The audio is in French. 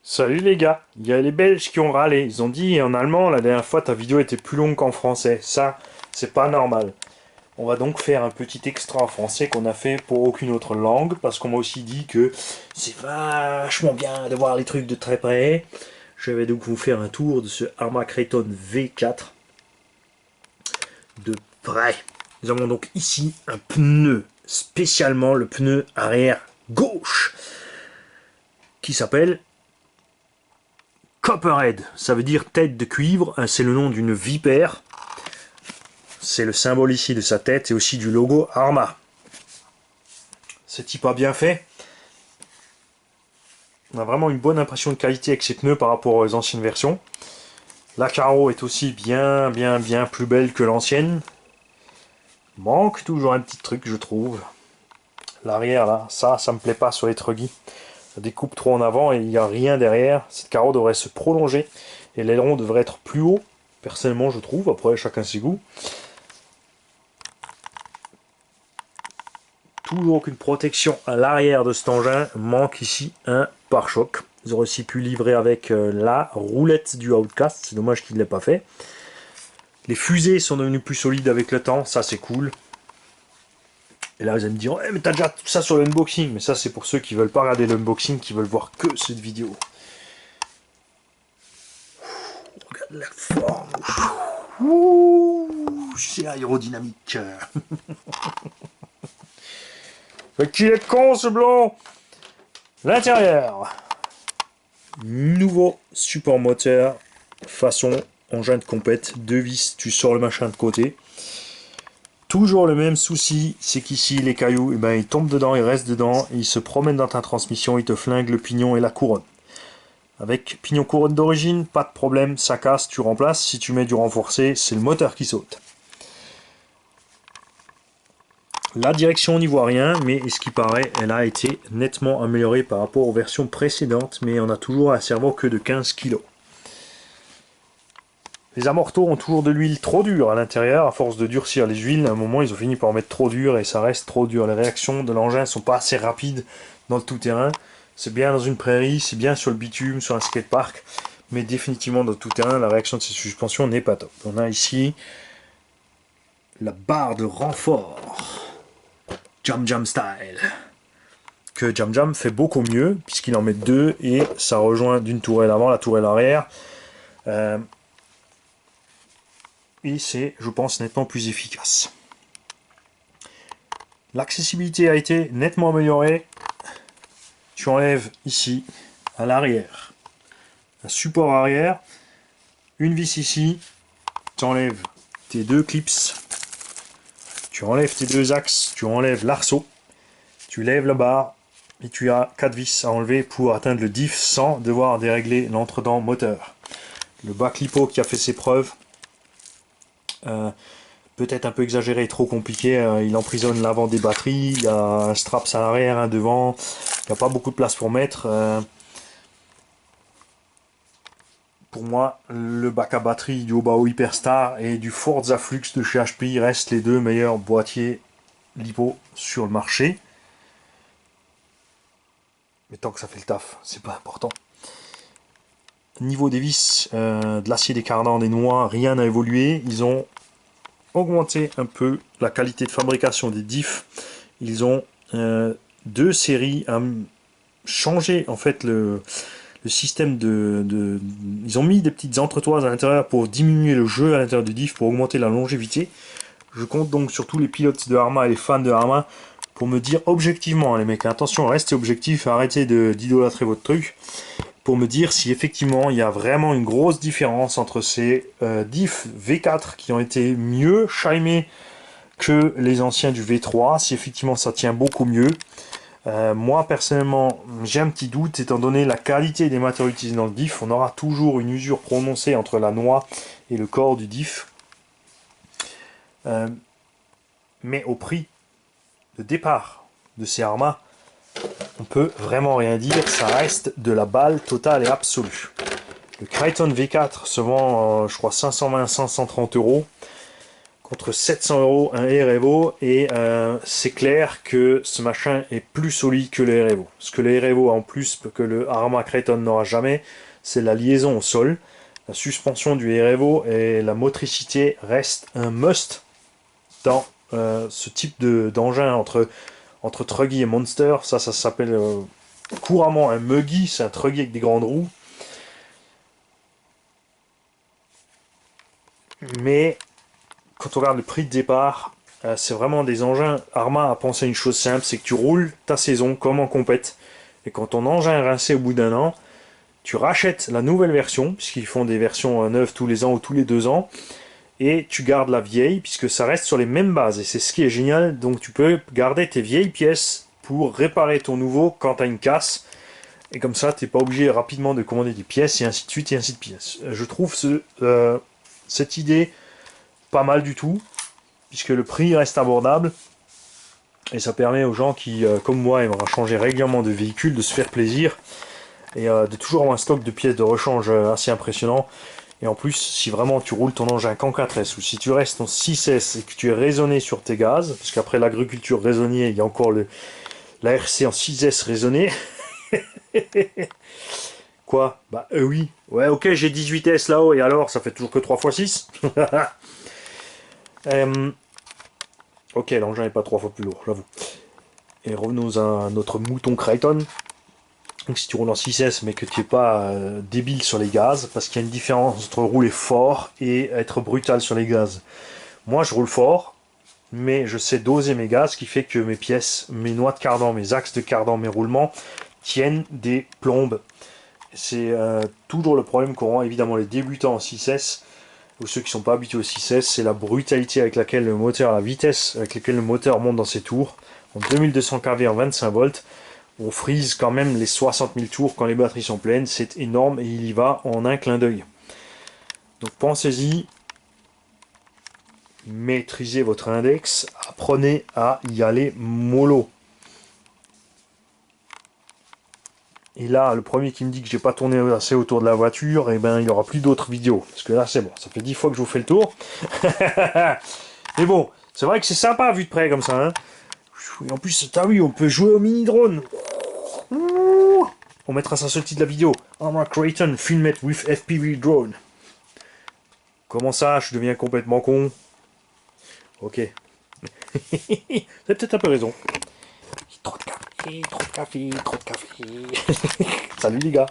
Salut les gars, il y a les Belges qui ont râlé. Ils ont dit en allemand la dernière fois ta vidéo était plus longue qu'en français. Ça, c'est pas normal. On va donc faire un petit extra en français qu'on a fait pour aucune autre langue parce qu'on m'a aussi dit que c'est vachement bien de voir les trucs de très près. Je vais donc vous faire un tour de ce Arma Kraton V4 de près. Nous avons donc ici un pneu, spécialement le pneu arrière gauche, qui s'appelle Copperhead, ça veut dire tête de cuivre, c'est le nom d'une vipère. C'est le symbole ici de sa tête et aussi du logo Arma. C'est pas bien fait. On a vraiment une bonne impression de qualité avec ces pneus par rapport aux anciennes versions. La carreau est aussi bien plus belle que l'ancienne. Manque toujours un petit truc, je trouve. L'arrière là, ça me plaît pas sur les truggy. Ça découpe trop en avant et il n'y a rien derrière. Cette carreau devrait se prolonger et l'aileron devrait être plus haut. Personnellement, je trouve. Après, chacun ses goûts. Toujours aucune protection à l'arrière de cet engin. Manque ici un pare-choc. Ils auraient aussi pu livrer avec la roulette du Outcast. C'est dommage qu'ils ne l'aient pas fait. Les fusées sont devenues plus solides avec le temps. Ça, c'est cool. Et là, vous allez me dire, mais t'as déjà tout ça sur l'unboxing. Mais ça, c'est pour ceux qui veulent pas regarder l'unboxing, qui veulent voir que cette vidéo. Regarde la forme. C'est aérodynamique. Mais qu'il est con, ce blanc. L'intérieur. Nouveau support moteur. Façon engin de compète. Deux vis, tu sors le machin de côté. Toujours le même souci, c'est qu'ici les cailloux, ils tombent dedans, ils restent dedans, ils se promènent dans ta transmission, ils te flinguent le pignon et la couronne. Avec pignon couronne d'origine, pas de problème, ça casse, tu remplaces. Si tu mets du renforcé, c'est le moteur qui saute. La direction, on n'y voit rien, mais ce qui paraît, elle a été nettement améliorée par rapport aux versions précédentes, mais on a toujours un cerveau que de 15 kg. Les amortos ont toujours de l'huile trop dure à l'intérieur, à force de durcir les huiles, à un moment ils ont fini par en mettre trop dur et ça reste trop dur. Les réactions de l'engin ne sont pas assez rapides dans le tout-terrain. C'est bien dans une prairie, c'est bien sur le bitume, sur un skatepark, mais définitivement dans le tout-terrain, la réaction de ces suspensions n'est pas top. On a ici la barre de renfort Jam Jam Style, que Jam Jam fait beaucoup mieux, puisqu'il en met deux et ça rejoint d'une tourelle avant la tourelle arrière. Et c'est, je pense, nettement plus efficace. L'accessibilité a été nettement améliorée. Tu enlèves ici, à l'arrière, un support arrière, une vis ici, tu enlèves tes deux clips, tu enlèves tes deux axes, tu enlèves l'arceau, tu lèves la barre, et tu as 4 vis à enlever pour atteindre le diff sans devoir dérégler l'entredent moteur. Le bas clipo qui a fait ses preuves, peut-être un peu exagéré, trop compliqué, il emprisonne l'avant des batteries, il y a un straps à l'arrière, un devant, il n'y a pas beaucoup de place pour mettre. Pour moi, le bac à batterie du Obao Hyperstar et du Forza Flux de chez HP restent les deux meilleurs boîtiers lipo sur le marché. Mais tant que ça fait le taf, c'est pas important. Niveau des vis, de l'acier des cardans, des noix, rien n'a évolué. Ils ont augmenté un peu la qualité de fabrication des diffs. Ils ont deux séries à changer en fait le système Ils ont mis des petites entretoises à l'intérieur pour diminuer le jeu à l'intérieur du diff, pour augmenter la longévité. Je compte donc sur tous les pilotes de Arma et les fans de Arma pour me dire objectivement, les mecs, attention, restez objectifs, arrêtez d'idolâtrer votre truc, pour me dire si effectivement il y a vraiment une grosse différence entre ces diffs V4 qui ont été mieux chimés que les anciens du V3, si effectivement ça tient beaucoup mieux. Moi personnellement j'ai un petit doute étant donné la qualité des matériaux utilisés dans le diff. On aura toujours une usure prononcée entre la noix et le corps du diff, mais au prix de départ de ces Arma, on peut vraiment rien dire, ça reste de la balle totale et absolue. Le Kraton V4 se vend je crois 520-530 €. contre 700 € un Air Evo, et c'est clair que ce machin est plus solide que le Air Evo. Ce que le Air Evo a en plus que le Arrma Kraton n'aura jamais, c'est la liaison au sol. La suspension du Air Evo et la motricité restent un must dans ce type d'engin entre Truggy et Monster. Ça s'appelle couramment un Muggy, c'est un Truggy avec des grandes roues. Mais quand on regarde le prix de départ, c'est vraiment des engins. Arrma a pensé à une chose simple, c'est que tu roules ta saison comme en compète. Et quand ton engin est rincé au bout d'un an, tu rachètes la nouvelle version, puisqu'ils font des versions neuves tous les ans ou tous les 2 ans, et tu gardes la vieille, puisque ça reste sur les mêmes bases. Et c'est ce qui est génial, donc tu peux garder tes vieilles pièces pour réparer ton nouveau quand tu as une casse. Et comme ça, tu n'es pas obligé rapidement de commander des pièces, et ainsi de suite, et ainsi de suite. Je trouve cette idée pas mal du tout, puisque le prix reste abordable, et ça permet aux gens qui, comme moi, aimeraient changer régulièrement de véhicule, de se faire plaisir, et de toujours avoir un stock de pièces de rechange assez impressionnant. Et en plus, si vraiment tu roules ton engin qu'en 4S, ou si tu restes en 6S et que tu es raisonné sur tes gaz, parce qu'après l'agriculture raisonnée, il y a encore la RC en 6S raisonné. Quoi? Bah oui. Ouais, ok, j'ai 18S là-haut, et alors, ça fait toujours que 3 x 6. Ok, l'engin n'est pas 3 fois plus lourd, j'avoue. Et revenons à notre mouton Kraton. Donc si tu roules en 6S mais que tu n'es pas débile sur les gaz, parce qu'il y a une différence entre rouler fort et être brutal sur les gaz. Moi je roule fort, mais je sais doser mes gaz, ce qui fait que mes pièces, mes noix de cardan, mes axes de cardan, mes roulements tiennent des plombes. C'est toujours le problème qu'auront évidemment les débutants en 6S, ou ceux qui ne sont pas habitués au 6S, c'est la brutalité avec laquelle le moteur, la vitesse avec laquelle le moteur monte dans ses tours. En 2200 kV en 25 volts, on freeze quand même les 60 000 tours quand les batteries sont pleines, c'est énorme et il y va en un clin d'œil. Donc pensez-y, maîtrisez votre index, apprenez à y aller mollo. Et là, le premier qui me dit que j'ai pas tourné assez autour de la voiture, et ben il n'y aura plus d'autres vidéos. Parce que là c'est bon, ça fait 10 fois que je vous fais le tour. Mais bon, c'est vrai que c'est sympa vu de près comme ça. Hein. Et en plus, t'as vu, on peut jouer au mini-drone. On mettra ça sur le titre de la vidéo. Arrma Kraton filmed with FPV drone. Comment ça, je deviens complètement con? Ok. Vous avez peut-être un peu raison. Trop de café, trop de café, trop de café. Salut les gars.